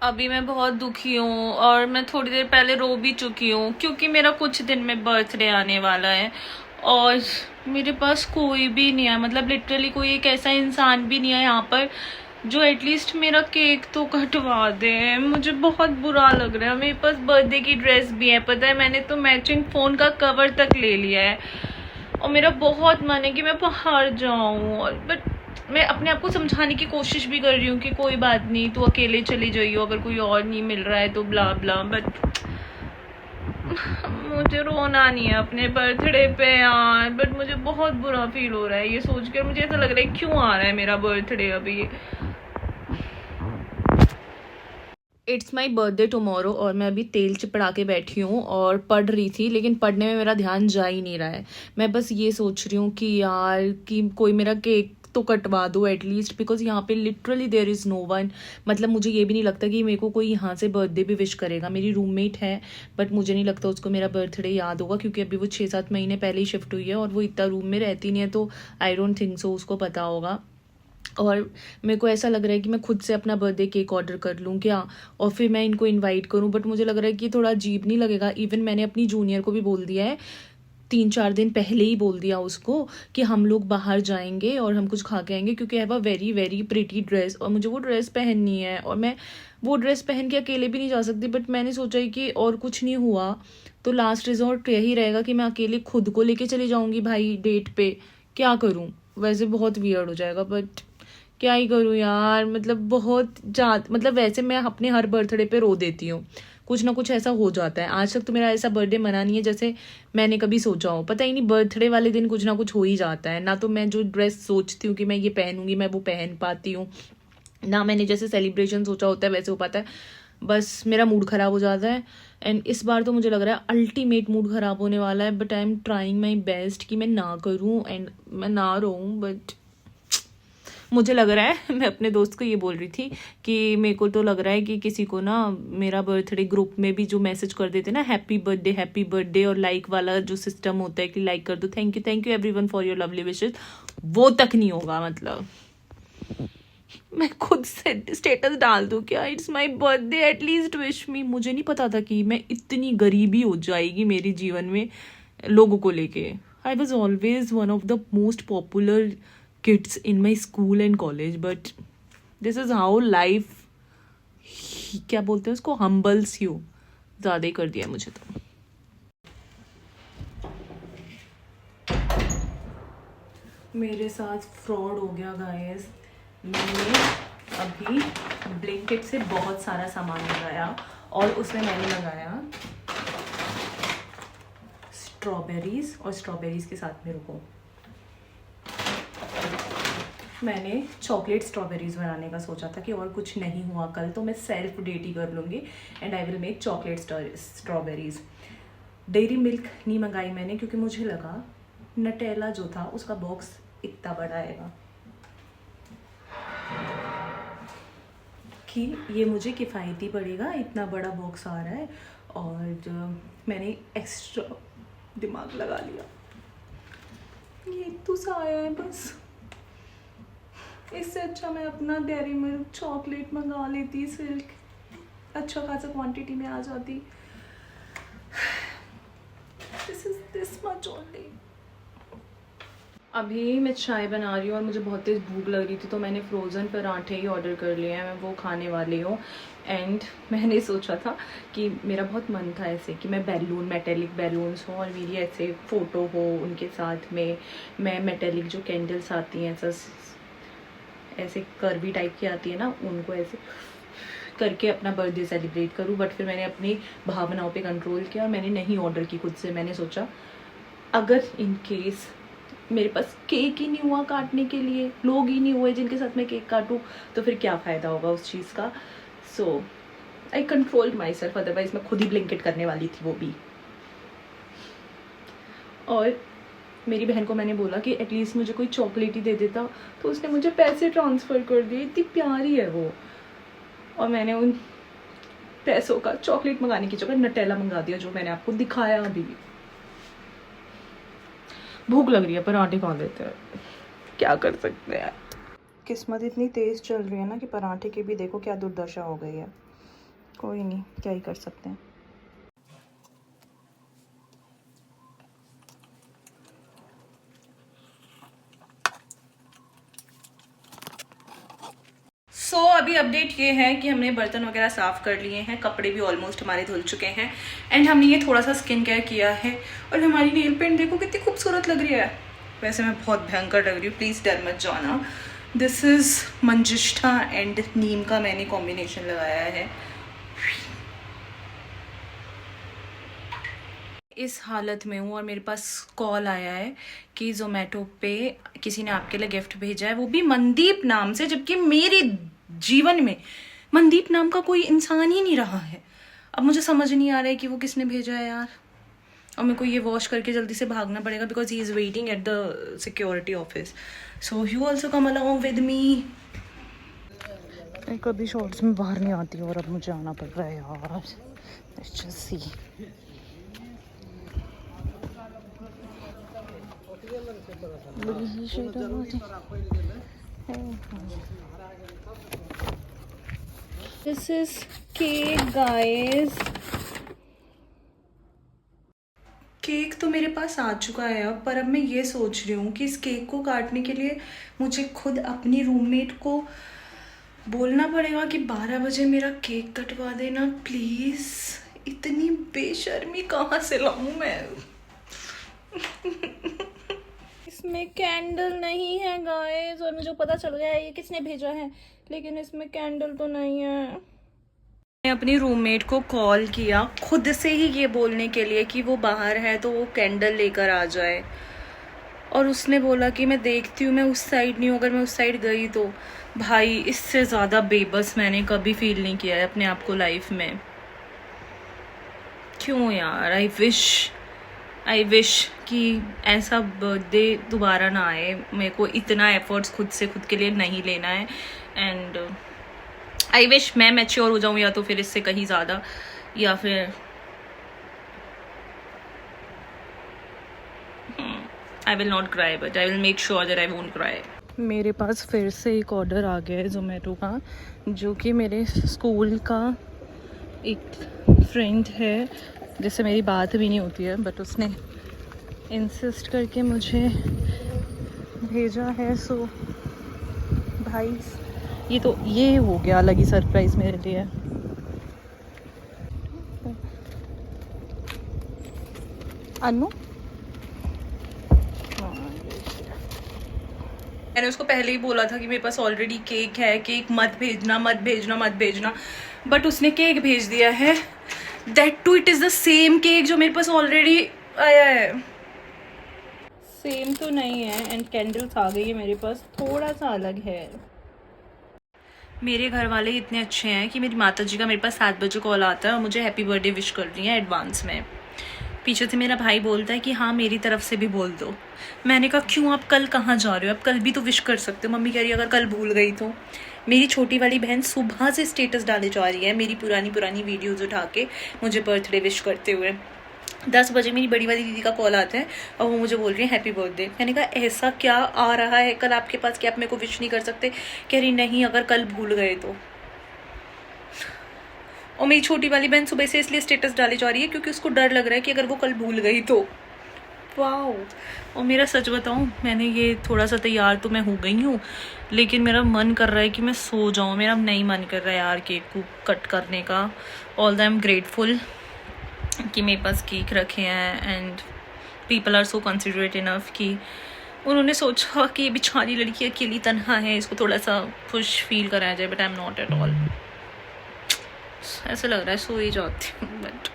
अभी मैं बहुत दुखी हूँ और मैं थोड़ी देर पहले रो भी चुकी हूँ क्योंकि मेरा कुछ दिन में बर्थडे आने वाला है और मेरे पास कोई भी नहीं है। मतलब लिटरली कोई एक ऐसा इंसान भी नहीं है यहाँ पर जो एटलीस्ट मेरा केक तो कटवा दे। मुझे बहुत बुरा लग रहा है। मेरे पास बर्थडे की ड्रेस भी है, पता है, मैंने तो मैचिंग फोन का कवर तक ले लिया है और मेरा बहुत मन है कि मैं बाहर जाऊं। और बट मैं अपने आप को समझाने की कोशिश भी कर रही हूँ कि कोई बात नहीं, तू अकेले चली जाइयो, अगर कोई और नहीं मिल रहा है तो ब्ला ब्ला। बट मुझे रोना नहीं है अपने बर्थडे पे यार, बट मुझे बहुत बुरा फील हो रहा है ये सोचकर। मुझे ऐसा लग रहा है क्यों आ रहा है मेरा बर्थडे अभी। इट्स माई बर्थडे टुमारो और मैं अभी तेल चिपड़ा के बैठी हूँ और पढ़ रही थी, लेकिन पढ़ने में मेरा ध्यान जा ही नहीं रहा है। मैं बस ये सोच रही हूँ कि यार कि कोई मेरा केक तो कटवा दो एटलीस्ट, बिकॉज यहाँ पे literally there is no one. मतलब मुझे ये भी नहीं लगता कि मेरे को कोई यहाँ से बर्थडे भी विश करेगा। मेरी रूममेट है बट मुझे नहीं लगता उसको मेरा बर्थडे याद होगा, क्योंकि अभी वो 6-7 महीने पहले ही शिफ्ट हुई है और वो इतना रूम में रहती नहीं है, तो आई डोंट थिंक सो उसको पता होगा। और मेरे को ऐसा लग रहा है कि मैं खुद से अपना बर्थडे केक ऑर्डर कर लूँ क्या, और फिर मैं इनको इनवाइट करूँ। बट मुझे लग रहा है कि थोड़ा अजीब नहीं लगेगा। इवन मैंने अपनी जूनियर को भी बोल दिया है, 3-4 दिन पहले ही बोल दिया उसको कि हम लोग बाहर जाएंगे और हम कुछ खा के आएंगे, क्योंकि I have a very very pretty dress और मुझे वो ड्रेस पहननी है और मैं वो ड्रेस पहन के अकेले भी नहीं जा सकती। बट मैंने सोचा ही कि और कुछ नहीं हुआ तो लास्ट रिजॉर्ट यही रहेगा कि मैं अकेले खुद को लेके चली जाऊंगी भाई डेट पे। क्या करूं, वैसे बहुत वियर्ड हो जाएगा बट क्या ही करूँ यार। मतलब बहुत मतलब वैसे मैं अपने हर बर्थडे पे रो देती हूँ, कुछ ना कुछ ऐसा हो जाता है। आज तक तो मेरा ऐसा बर्थडे मना नहीं है जैसे मैंने कभी सोचा हो। पता ही नहीं, बर्थडे वाले दिन कुछ ना कुछ हो ही जाता है। ना तो मैं जो ड्रेस सोचती हूँ कि मैं ये पहनूंगी मैं वो पहन पाती हूँ, ना मैंने जैसे सेलिब्रेशन सोचा होता है वैसे हो पाता है। बस मेरा मूड ख़राब हो जाता है। एंड इस बार तो मुझे लग रहा है अल्टीमेट मूड ख़राब होने वाला है। But I am trying my best कि मैं ना करूँ एंड मैं ना रोऊँ। बट मुझे लग रहा है मैं अपने दोस्त को ये बोल रही थी कि मेरे को तो लग रहा है कि किसी को ना मेरा बर्थडे ग्रुप में भी जो मैसेज कर देते ना हैप्पी बर्थडे और लाइक वाला जो सिस्टम होता है कि लाइक कर दो, thank you everyone for your lovely wishes, वो तक नहीं होगा। मतलब मैं खुद से स्टेटस डाल दूं क्या, it's my birthday at least wish me. मुझे नहीं पता था कि मैं इतनी गरीबी हो जाएगी मेरे जीवन में लोगों को लेके। I was always one of the most popular kids in my school and college, but this is how life, क्या बोलते हैं उसको, humbles you। ज़्यादा ही कर दिया मुझे तो। मेरे साथ फ्रॉड हो गया गाइस। मैंने अभी ब्लिंकिट से बहुत सारा सामान मंगाया और उसमें मैंने मंगाया स्ट्रॉबेरीज, और स्ट्रॉबेरीज के साथ में रुको मैंने चॉकलेट स्ट्रॉबेरीज बनाने का सोचा था कि और कुछ नहीं हुआ कल तो मैं सेल्फ डेट ही कर लूँगी and I will make chocolate strawberries. Dairy milk नहीं मंगाई मैंने क्योंकि मुझे लगा नटेला जो था उसका बॉक्स इतना बड़ा आएगा कि ये मुझे किफ़ायती पड़ेगा, इतना बड़ा बॉक्स आ रहा है। और मैंने एक्स्ट्रा दिमाग लगा लिया, ये तो सा आया है बस। इससे अच्छा मैं अपना डेयरी मिल्क चॉकलेट मंगा लेती, सिल्क अच्छा खासा क्वांटिटी में आ जाती। This is this much only. अभी मैं चाय बना रही हूँ और मुझे बहुत तेज़ भूख लग रही थी तो मैंने फ्रोज़न पराठे ही ऑर्डर कर लिए हैं, मैं वो खाने वाली हूँ। एंड मैंने सोचा था कि मेरा बहुत मन था ऐसे कि मैं बैलून मेटेलिक बैलून्स हो और मेरी ऐसे फ़ोटो हो उनके साथ में। मैं मेटेलिक जो कैंडल्स आती हैं ऐसे कर्वी टाइप की आती है ना, उनको ऐसे करके अपना बर्थडे सेलिब्रेट करूँ। बट फिर मैंने अपनी भावनाओं पे कंट्रोल किया और मैंने नहीं ऑर्डर की खुद से। मैंने सोचा अगर इन केस मेरे पास केक ही नहीं हुआ काटने के लिए, लोग ही नहीं हुए जिनके साथ मैं केक काटूँ, तो फिर क्या फ़ायदा होगा उस चीज़ का। सो आई कंट्रोल्ड माई सेल्फ, अदरवाइज मैं खुद ही ब्लिंकिट करने वाली थी वो भी। और मेरी बहन को मैंने बोला कि एटलीस्ट मुझे कोई चॉकलेट ही दे देता, तो उसने मुझे पैसे ट्रांसफ़र कर दिए। इतनी प्यारी है वो। और मैंने उन पैसों का चॉकलेट मंगाने की जगह नटेला मंगा दिया जो मैंने आपको दिखाया अभी। भूख लग रही है, पराठे खा लेते हैं, क्या कर सकते हैं। किस्मत इतनी तेज़ चल रही है ना कि पराठे की भी देखो क्या दुर्दशा हो गई है। कोई नहीं, क्या ही कर सकते हैं। अभी अपडेट ये है कि हमने बर्तन वगैरह साफ़ कर लिए हैं, कपड़े भी ऑलमोस्ट हमारे धुल चुके हैं एंड हमने ये थोड़ा सा स्किन केयर किया है। और हमारी नेल पेंट देखो कितनी खूबसूरत लग रही है। वैसे मैं बहुत भयंकर लग रही हूँ, प्लीज़ डर मत जाना। दिस इज़ मंजिष्ठा एंड नीम का मैंने कॉम्बिनेशन लगाया है। इस हालत में हूँ और मेरे पास कॉल आया है कि ज़ोमैटो पे किसी ने आपके लिए गिफ्ट भेजा है, वो भी मनदीप नाम से, जबकि मेरे जीवन में मनदीप नाम का कोई इंसान ही नहीं रहा है। अब मुझे समझ नहीं आ रहा है कि वो किसने भेजा है यार, और मेरे को ये वॉश करके जल्दी से भागना पड़ेगा because he is waiting at the security office. So you also come along with me. मैं कभी शॉर्ट्स में बाहर नहीं आती और अब मुझे आना पड़ रहा है यार। Let's just see. This is cake guys। Cake तो मेरे पास आ चुका है अब, पर अब मैं ये सोच रही हूँ कि इस केक को काटने के लिए मुझे खुद अपनी रूममेट को बोलना पड़ेगा कि 12 बजे मेरा केक कटवा देना प्लीज़। इतनी बेशर्मी कहाँ से लाऊं मैं। इसमें कैंडल नहीं है गाइस, और मुझे पता चल गया है ये किसने भेजा है, लेकिन इसमें कैंडल तो नहीं है। मैंने अपनी रूममेट को कॉल किया खुद से ही ये बोलने के लिए कि वो बाहर है तो वो कैंडल लेकर आ जाए, और उसने बोला कि मैं देखती हूँ, मैं उस साइड नहीं हूँ, अगर मैं उस साइड गई तो। भाई इससे ज़्यादा बेबस मैंने कभी फील नहीं किया है अपने आप को लाइफ में। क्यों यार, आई विश कि ऐसा बर्थडे दोबारा ना आए। मेरे को इतना एफर्ट्स खुद के लिए नहीं लेना है एंड आई विश मैं मैच्योर हो जाऊँ, या तो फिर इससे कहीं ज़्यादा, या फिर I will not cry but I will make sure that I won't cry. मेरे पास फिर से एक ऑर्डर आ गया है ज़ोमैटो का, जो कि मेरे स्कूल का एक फ्रेंड है जिससे मेरी बात भी नहीं होती है, बट उसने इंसिस्ट करके मुझे भेजा है। सो भाई ये हो गया अलग ही सरप्राइज़ मेरे लिए। अनु मैंने उसको पहले ही बोला था कि मेरे पास ऑलरेडी केक है, केक मत भेजना, बट उसने केक भेज दिया है। That too it is the same cake जो मेरे पास ऑलरेडी आया है। सेम तो नहीं है एंड कैंडल्स आ गई है मेरे पास, थोड़ा सा अलग है। मेरे घर वाले इतने अच्छे हैं कि मेरी माता जी का मेरे पास 7 बजे कॉल आता है और मुझे हैप्पी बर्थडे विश कर रही है एडवांस में। पीछे से मेरा भाई बोलता है कि हाँ मेरी तरफ से भी बोल दो। मैंने कहा क्यों, आप कल कहाँ जा रहे हो, आप कल भी तो विश कर सकते हो। मम्मी कह रही है अगर कल भूल गई तो। मेरी छोटी वाली बहन सुबह से स्टेटस डाले जा रही है मेरी पुरानी वीडियोज़ उठा के मुझे बर्थडे विश करते हुए। 10 बजे मेरी बड़ी वाली दीदी का कॉल आता है और वो मुझे बोल रही है हैप्पी बर्थडे। मैंने कहा ऐसा क्या आ रहा है कल आपके पास कि आप मेरे को विश नहीं कर सकते। कह रही नहीं अगर कल भूल गए तो। और मेरी छोटी वाली बहन सुबह से इसलिए स्टेटस डाली जा रही है क्योंकि उसको डर लग रहा है कि अगर वो कल भूल गई तो। वाओ। और मेरा सच बताऊं, मैंने ये थोड़ा सा तैयार तो मैं हो गई हूँ, लेकिन मेरा मन कर रहा है कि मैं सो जाऊँ। मेरा नहीं मन कर रहा है यार केक को कट करने का। All the I am grateful कि मेरे पास केक रखे हैं and people are so considerate enough कि उन्होंने सोचा कि ये बेचारी लड़की अकेली तन्हा है, इसको थोड़ा सा खुश फील कराया जाए, but I am not at all. ऐसा लग रहा है सो ही जाती हूँ बट